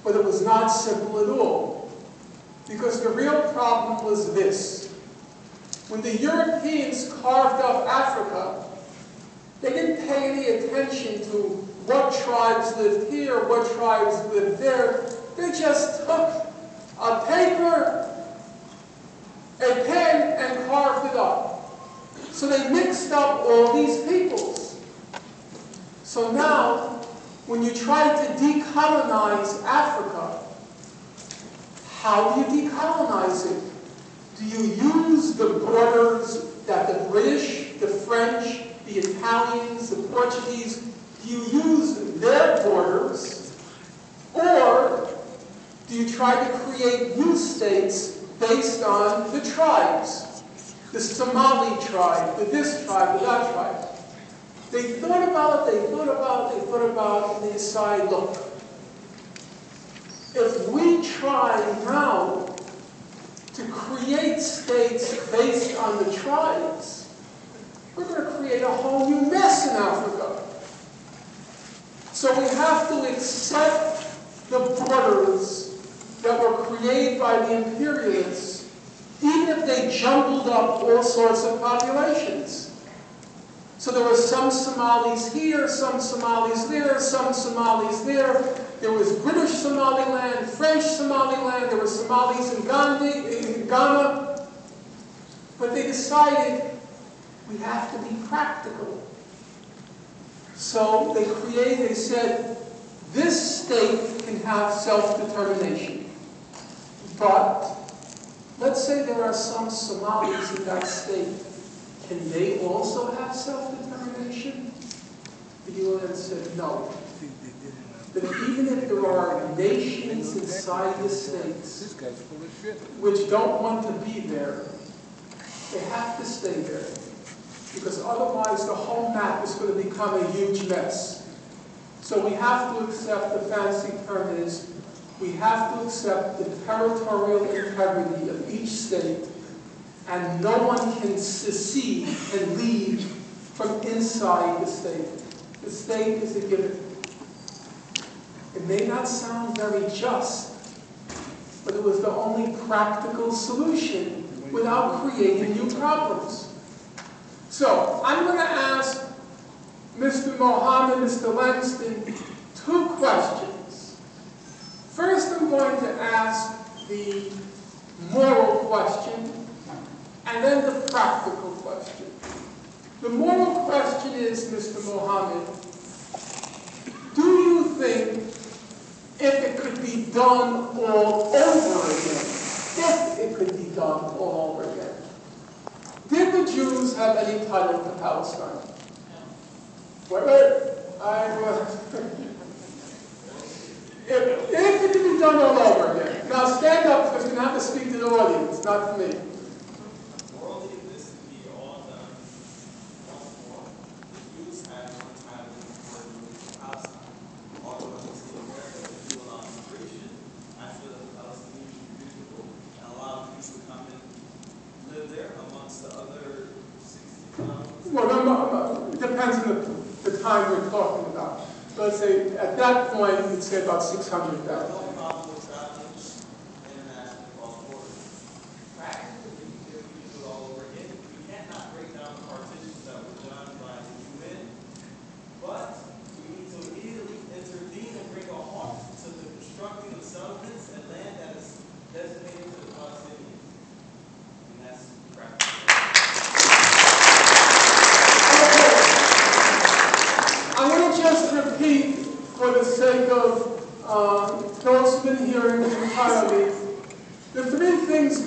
But it was not simple at all. Because the real problem was this. When the Europeans carved up Africa, they didn't pay any attention to what tribes lived here, what tribes lived there. They just took a paper, a pen, and carved it up. So they mixed up all these peoples. So now, when you try to decolonize Africa, how do you decolonize it? Do you use the borders that the British, the French, the Italians, the Portuguese, do you use their borders? Or do you try to create new states based on the tribes? The Somali tribe, the this tribe, the that tribe. They thought about it, and they decided, look, if we try now to create states based on the tribes, we're going to create a whole new mess in Africa. So we have to accept the borders that were created by the imperialists, even if they jumbled up all sorts of populations. So there were some Somalis here, some Somalis there, some Somalis there. There was British Somaliland, French Somaliland, there were Somalis in Ghana. But they decided we have to be practical. So they said, this state can have self-determination. But let's say there are some Somalis in that state. Can they also have self-determination? The UN said no. That even if there are nations inside the states which don't want to be there, they have to stay there. Because otherwise the whole map is going to become a huge mess. So we have to accept, the fancy term is, we have to accept the territorial integrity of each state, and no one can secede and leave from inside the state. The state is a given. It may not sound very just, but it was the only practical solution without creating new problems. So, I'm going to ask Mr. Mohammed, Mr. Langston, two questions. First, I'm going to ask the moral question, and then the practical question. The moral question is, Mr. Mohammed, do you think if it could be done all over again, if it could be done all over again, did the Jews have any title to Palestine? Wait. If it could be done all over again. Now stand up, because you're going to have to speak to the audience, not to me. Well, it depends on the time we're talking about. So let's say, at that point, you'd say about 600,000.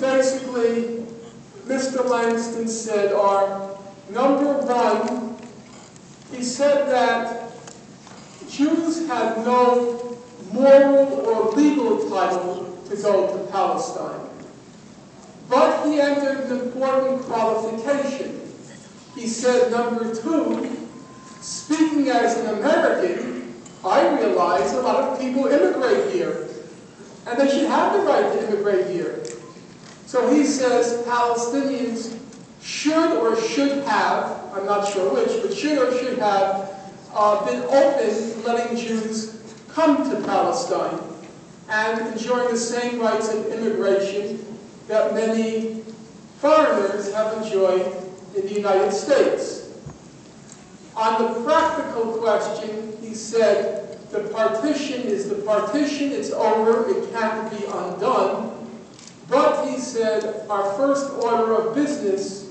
Basically, Mr. Langston said are, number one, he said that Jews had no moral or legal title to go to Palestine. But he entered an important qualification. He said, number two, speaking as an American, I realize a lot of people immigrate here, and they should have the right to immigrate here. So he says Palestinians should or should have, I'm not sure which, but should or should have been open to letting Jews come to Palestine. and enjoying the same rights of immigration that many foreigners have enjoyed in the United States. On the practical question, he said, the partition is the partition, it's over, it can't be undone. But he said, our first order of business,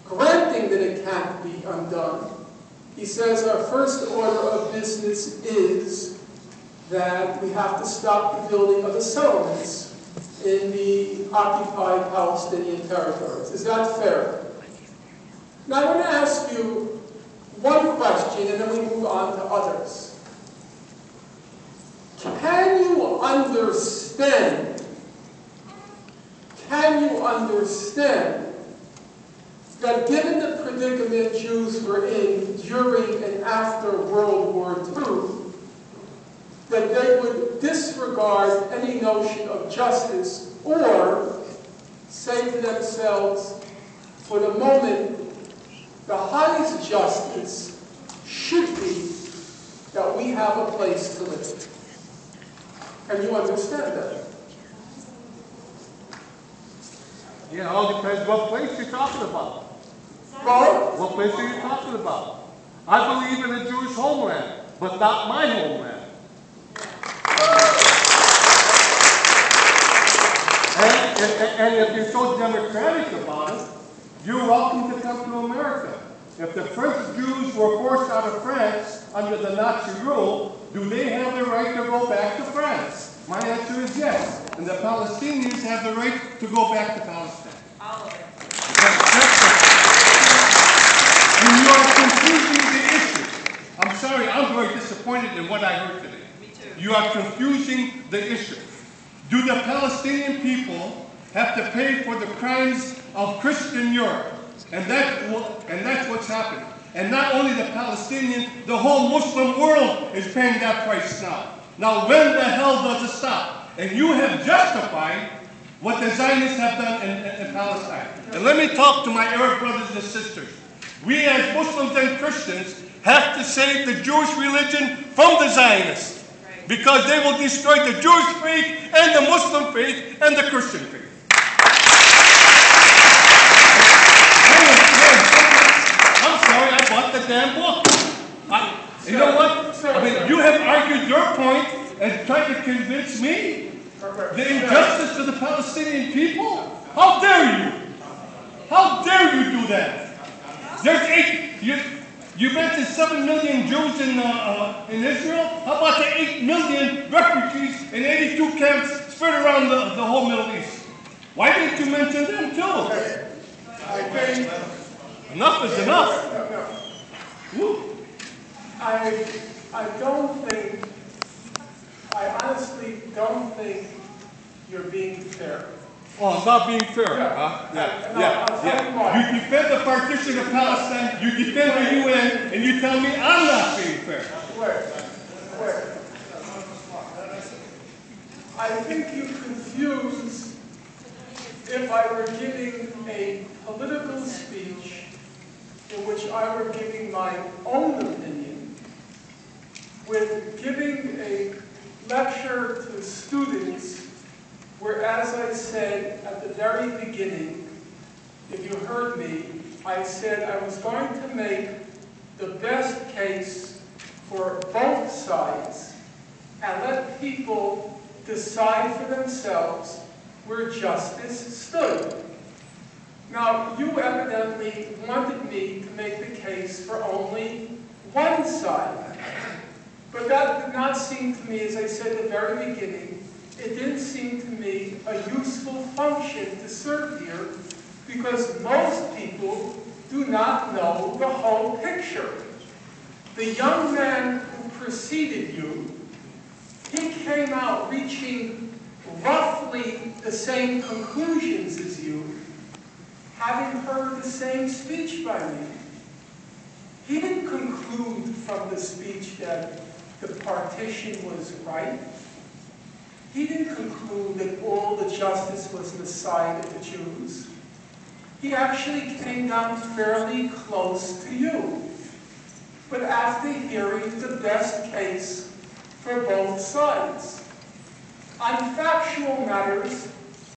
granting that it can't be undone, he says our first order of business is that we have to stop the building of the settlements in the occupied Palestinian territories. Is that fair? Now I want to ask you one question and then we move on to others. Can you understand that given the predicament Jews were in during and after World War II, that they would disregard any notion of justice or say to themselves, for the moment, the highest justice should be that we have a place to live. Can you understand that? Yeah, it all depends what place you're talking about. Well, What place are you talking about? I believe in a Jewish homeland, but not my homeland. And if you're so democratic about it, you're welcome to come to America. If the French Jews were forced out of France under the Nazi rule, do they have the right to go back to France? My answer is yes. And the Palestinians have the right to go back to Palestine. All of it. And you are confusing the issue. I'm sorry, I'm very disappointed in what I heard today. Me too. You are confusing the issue. Do the Palestinian people have to pay for the crimes of Christian Europe? And that's what's happening. And not only the Palestinian, the whole Muslim world is paying that price now. Now when the hell does it stop? And you have justified what the Zionists have done in Palestine. And let me talk to my Arab brothers and sisters. We as Muslims and Christians have to save the Jewish religion from the Zionists. Because they will destroy the Jewish faith and the Muslim faith and the Christian faith. I'm sorry, I bought the damn book. You know what? I mean, you have argued your point and tried to convince me the injustice to the Palestinian people? How dare you? How dare you do that? There's you mentioned 7 million Jews in Israel. How about the 8 million refugees in 82 camps spread around the whole Middle East? Why didn't you mention them too? I think Enough is enough. Woo. I honestly don't think you're being fair. Oh, I'm not being fair, huh? Yeah. I'll tell you why. You defend the partition of Palestine, you defend the UN, and you tell me I'm not being fair. Wait. I think you confuse if I were giving a political speech in which I were giving my own opinion with giving a lecture to students where, as I said at the very beginning, if you heard me, I said I was going to make the best case for both sides and let people decide for themselves where justice stood. Now, you evidently wanted me to make the case for only one side. But that did not seem to me, as I said at the very beginning, it didn't seem to me a useful function to serve here because most people do not know the whole picture. The young man who preceded you, he came out reaching roughly the same conclusions as you, having heard the same speech by me. He didn't conclude from the speech that the partition was right. He didn't conclude that all the justice was on the side of the Jews. He actually came down fairly close to you. But after hearing the best case for both sides, on factual matters